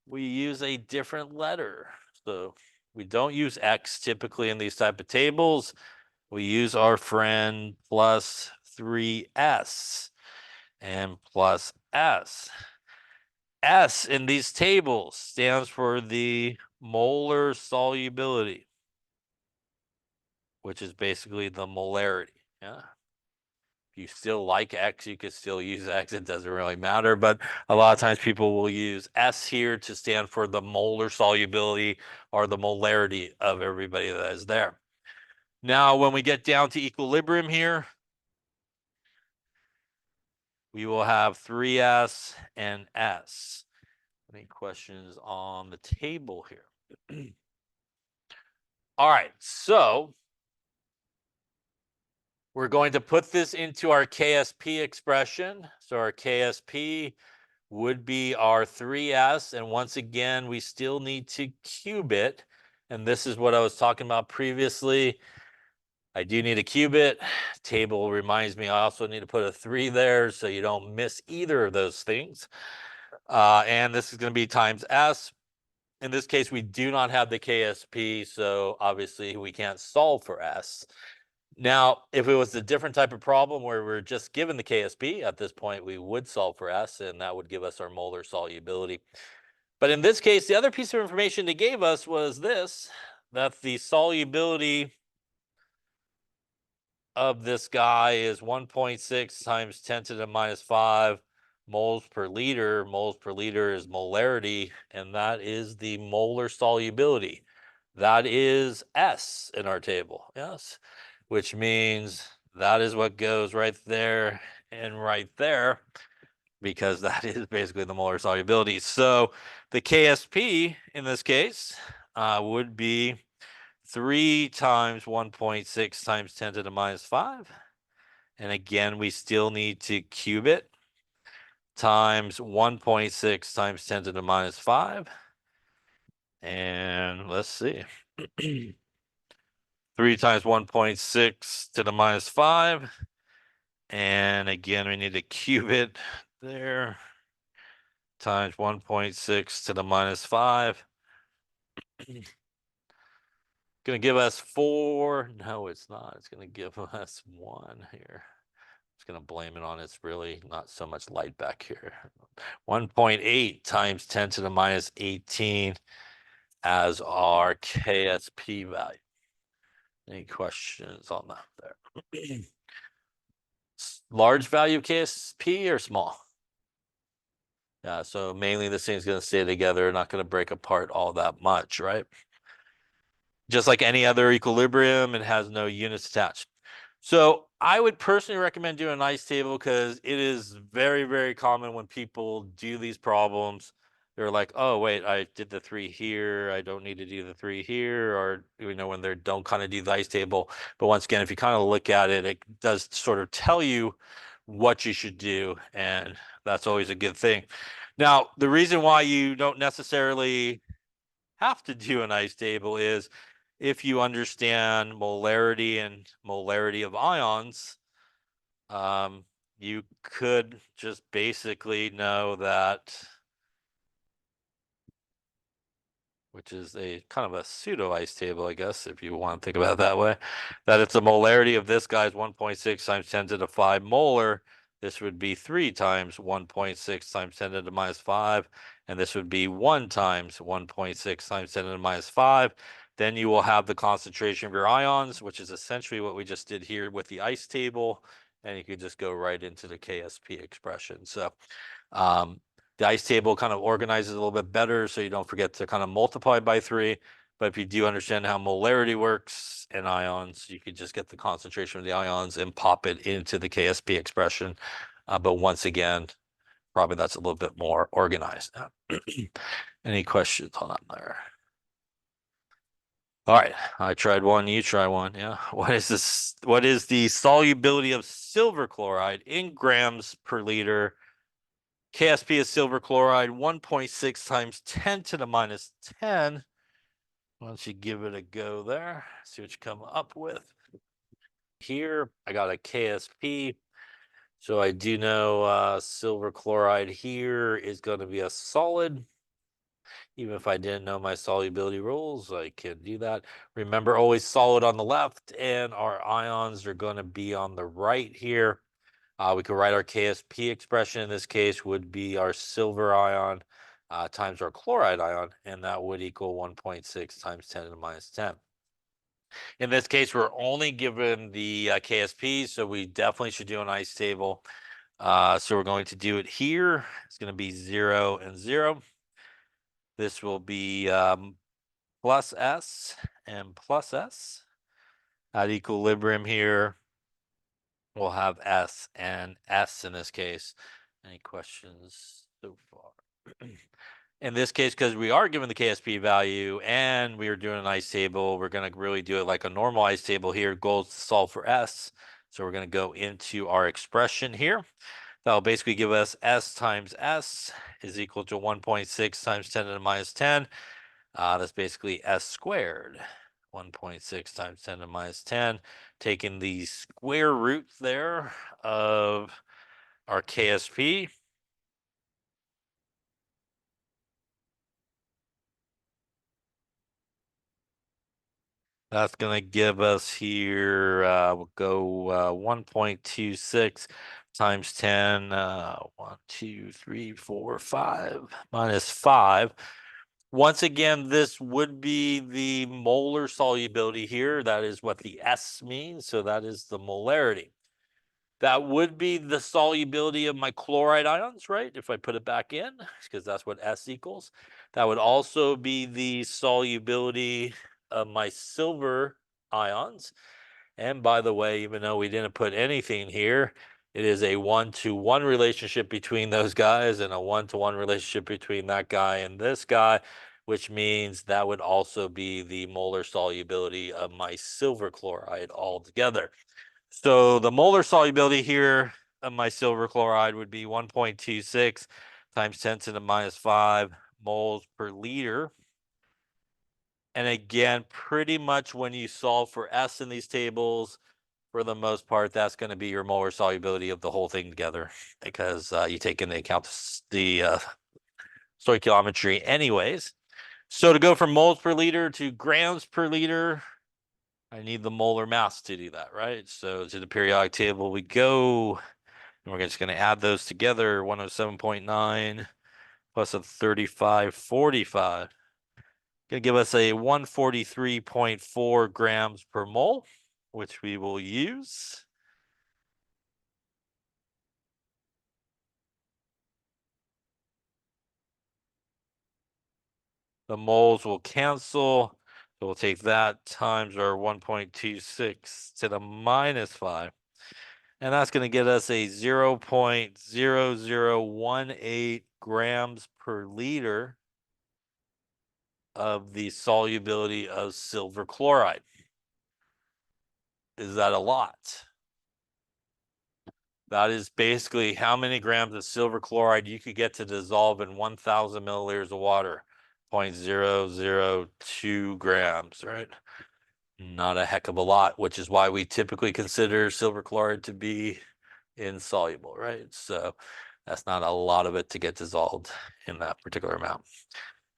we use a different letter. So we don't use X typically in these type of tables. We use our friend plus 3S and plus S. S in these tables stands for the molar solubility, which is basically the molarity. Yeah. If you still like X, you could still use X. It doesn't really matter. But a lot of times people will use S here to stand for the molar solubility or the molarity of everybody that is there. Now, when we get down to equilibrium here, we will have 3S and S. Any questions on the table here? All right, so we're going to put this into our KSP expression. So our KSP would be our 3S. And once again, we still need to cube it. And this is what I was talking about previously. I do need a cube it. Table reminds me I also need to put a 3 there so you don't miss either of those things. And this is going to be times S. In this case, we do not have the KSP, so obviously we can't solve for S. Now, if it was a different type of problem where we're just given the KSP, at this point we would solve for S, and that would give us our molar solubility. But in this case, the other piece of information they gave us was this, that the solubility of this guy is 1.6 times 10 to the minus 5 moles per liter. Moles per liter is molarity, and that is the molar solubility. That is S in our table, yes, which means that is what goes right there and right there, because that is basically the molar solubility. So the KSP in this case would be 3 times 1.6 times 10 to the minus 5. And again, we still need to cube it times 1.6 times 10 to the minus 5. And let's see. 3 times 1.6 to the minus 5. And again, we need to cube it there times 1.6 to the minus 5. Going to give us 4. No, it's not. It's going to give us 1 here. It's going to blame it on it's really not so much light back here. 1.8 times 10 to the minus 18 as our KSP value. Any questions on that there? Large value KSP or small? Yeah, so mainly this thing's going to stay together, not going to break apart all that much, right? Just like any other equilibrium, it has no units attached. So I would personally recommend doing an ice table because it is very, very common when people do these problems. They're like, oh, wait, I did the 3 here. I don't need to do the 3 here. Or, when they don't kind of do the ice table. But once again, if you kind of look at it, it does sort of tell you what you should do. And that's always a good thing. Now, the reason why you don't necessarily have to do an ice table is if you understand molarity and molarity of ions, you could just basically know that, which is a kind of a pseudo ice table, I guess, if you want to think about it that way, that it's a molarity of this guy's 1.6 times 10 to the 5 molar. This would be 3 times 1.6 times 10 to the minus 5, and this would be 1 times 1.6 times 10 to the minus 5. Then you will have the concentration of your ions, which is essentially what we just did here with the ice table, and you could just go right into the KSP expression. So the ice table kind of organizes a little bit better, so you don't forget to kind of multiply by 3. But if you do understand how molarity works in ions, you could just get the concentration of the ions and pop it into the KSP expression. But once again, probably that's a little bit more organized now. Any questions on that there? All right, I tried one, you try one. Yeah. What is this? What is the solubility of silver chloride in grams per liter? KSP is silver chloride, 1.6 times 10 to the minus 10. Why don't you give it a go there? See what you come up with. Here, I got a KSP. So I do know silver chloride here is going to be a solid. Even if I didn't know my solubility rules, I can do that. Remember, always solid on the left, and our ions are going to be on the right here. We could write our KSP expression in this case would be our silver ion times our chloride ion, and that would equal 1.6 times 10 to the minus 10. In this case, we're only given the KSP, so we definitely should do an ice table. So we're going to do it here. It's going to be 0 and 0. This will be plus S and plus S. At equilibrium here, we'll have S and S in this case. Any questions so far? In this case, because we are given the KSP value and we are doing an ice table, we're going to really do it like a normal ice table here. Goal is to solve for S. So we're going to go into our expression here. That'll basically give us S times S is equal to 1.6 times 10 to the minus 10. That's basically S squared. 1.6 times 10 to the minus 10. Taking the square root there of our KSP. That's going to give us here, we'll go 1.26 times 10, 1, 2, 3, 4, 5, minus 5. Once again, this would be the molar solubility here. That is what the S means. So that is the molarity. That would be the solubility of my chloride ions, right? If I put it back in, because that's what S equals. That would also be the solubility of my silver ions. And by the way, even though we didn't put anything here, it is a 1-to-1 relationship between those guys and a 1-to-1 relationship between that guy and this guy, which means that would also be the molar solubility of my silver chloride altogether. So the molar solubility here of my silver chloride would be 1.26 times 10 to the minus 5 moles per liter. And again, pretty much when you solve for S in these tables, for the most part, that's going to be your molar solubility of the whole thing together because you take into account the stoichiometry anyways. So to go from moles per liter to grams per liter, I need the molar mass to do that, right? So to the periodic table we go, and we're just going to add those together, 107.9 plus a 3545. Going to give us a 143.4 grams per mole, which we will use. The moles will cancel. So we'll take that times our 1.26 to the minus 5. And that's going to get us a 0.0018 grams per liter of the solubility of silver chloride. Is that a lot? That is basically how many grams of silver chloride you could get to dissolve in 1,000 milliliters of water. 0.002 grams, right? Not a heck of a lot, which is why we typically consider silver chloride to be insoluble, right? So that's not a lot of it to get dissolved in that particular amount.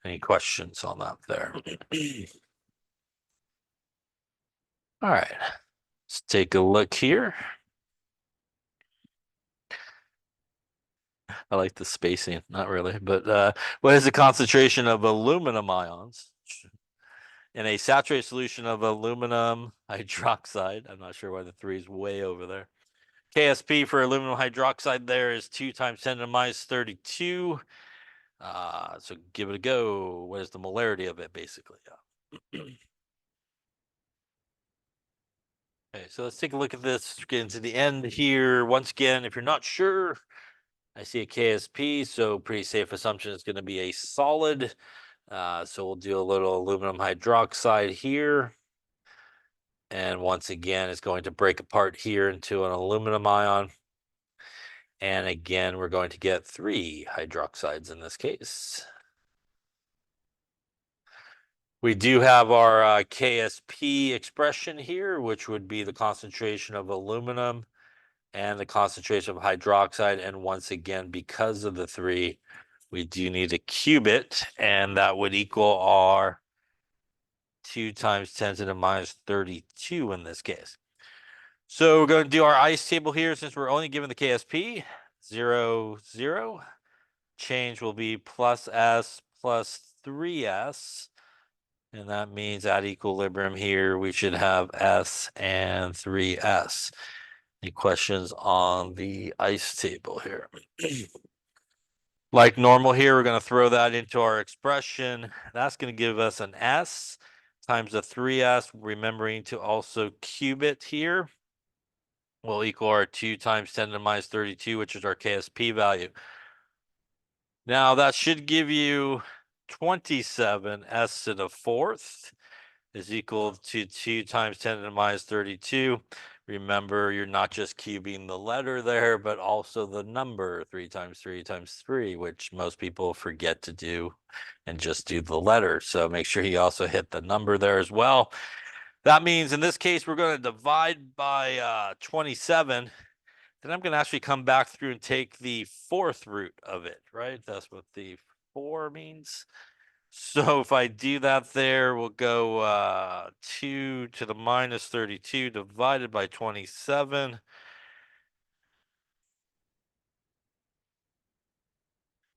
Any questions on that there? All right, let's take a look here. I like the spacing, not really, but what is the concentration of aluminum ions in a saturated solution of aluminum hydroxide? I'm not sure why the 3 is way over there. KSP for aluminum hydroxide there is 2 times 10 to the minus 32. So give it a go. What is the molarity of it, basically? Okay, so let's take a look at this. Getting to the end here. Once again, if you're not sure, I see a KSP, so pretty safe assumption it's going to be a solid. So we'll do a little aluminum hydroxide here. And once again, it's going to break apart here into an aluminum ion. And again, we're going to get 3 hydroxides in this case. We do have our KSP expression here, which would be the concentration of aluminum and the concentration of hydroxide. And once again, because of the 3, we do need to cube it, and that would equal our 2 times 10 to the minus 32 in this case. So we're going to do our ice table here since we're only given the KSP. 0, 0. Change will be plus S plus 3S. And that means at equilibrium here, we should have S and 3S. Any questions on the ice table here? Like normal here, we're going to throw that into our expression. That's going to give us an S times a 3S, remembering to also cube it here, will equal our 2 times 10 to the minus 32, which is our KSP value. Now that should give you 27 S to the 4th is equal to 2 times 10 to the minus 32. Remember, you're not just cubing the letter there, but also the number 3 times 3 times 3, which most people forget to do and just do the letter. So make sure you also hit the number there as well. That means in this case, we're going to divide by 27. Then I'm going to actually come back through and take the 4th root of it, right? That's what the 4 means. So if I do that there, we'll go 2 to the minus 32 divided by 27.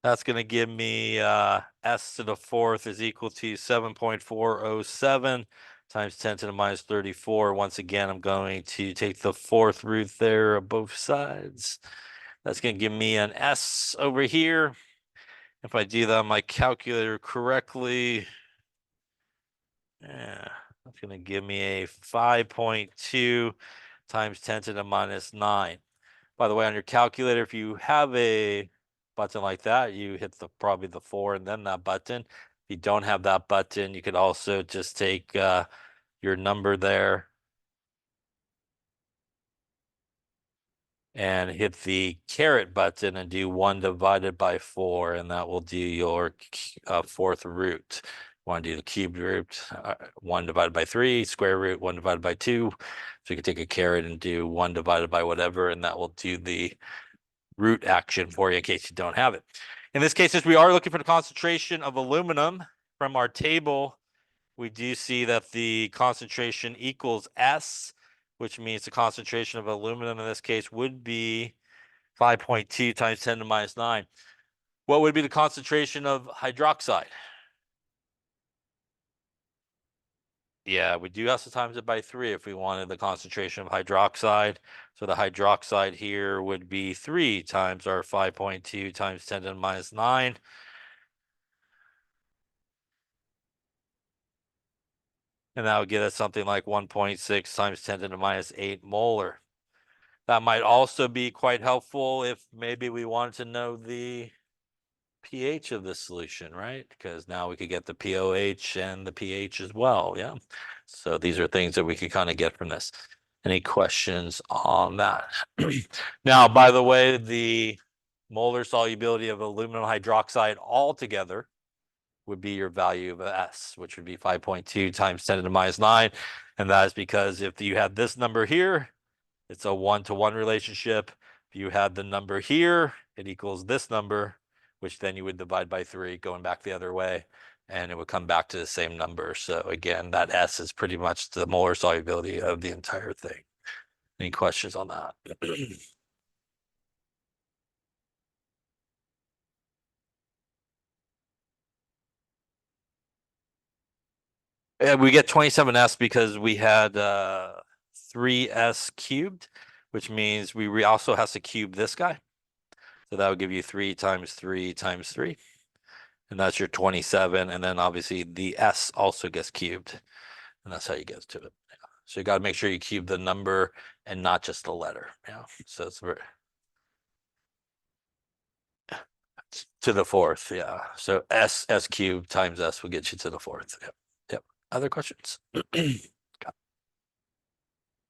That's going to give me S to the 4th is equal to 7.407 times 10 to the minus 34. Once again, I'm going to take the 4th root there of both sides. That's going to give me an S over here. If I do that on my calculator correctly, yeah, that's going to give me a 5.2 times 10 to the minus 9. By the way, on your calculator, if you have a button like that, you hit probably the 4 and then that button. If you don't have that button, you could also just take your number there and hit the caret button and do 1 divided by 4, and that will do your 4th root. Want to do the cubed root, 1 divided by 3, square root, 1 divided by 2. So you can take a caret and do 1 divided by whatever, and that will do the root action for you in case you don't have it. In this case, since we are looking for the concentration of aluminum from our table, we do see that the concentration equals S, which means the concentration of aluminum in this case would be 5.2 times 10 to the minus 9. What would be the concentration of hydroxide? Yeah, we do have to times it by 3 if we wanted the concentration of hydroxide. So the hydroxide here would be 3 times our 5.2 times 10 to the minus 9. And that would get us something like 1.6 times 10 to the minus 8 molar. That might also be quite helpful if maybe we wanted to know the pH of the solution, right? Because now we could get the pOH and the pH as well, yeah? So these are things that we could kind of get from this. Any questions on that? Now, by the way, the molar solubility of aluminum hydroxide altogether would be your value of S, which would be 5.2 times 10 to the minus 9. And that is because if you had this number here, it's a 1-to-1 relationship. If you had the number here, it equals this number, which then you would divide by 3 going back the other way, and it would come back to the same number. So again, that S is pretty much the molar solubility of the entire thing. Any questions on that? And we get 27S because we had 3S cubed, which means we also has to cube this guy. So that would give you 3 times 3 times 3. And that's your 27. And then obviously the S also gets cubed. And that's how you get to it. Yeah. So you got to make sure you cube the number and not just the letter. Yeah. So it's very to the fourth. Yeah. So S cubed times S will get you to the fourth. Yep. Yep. Other questions?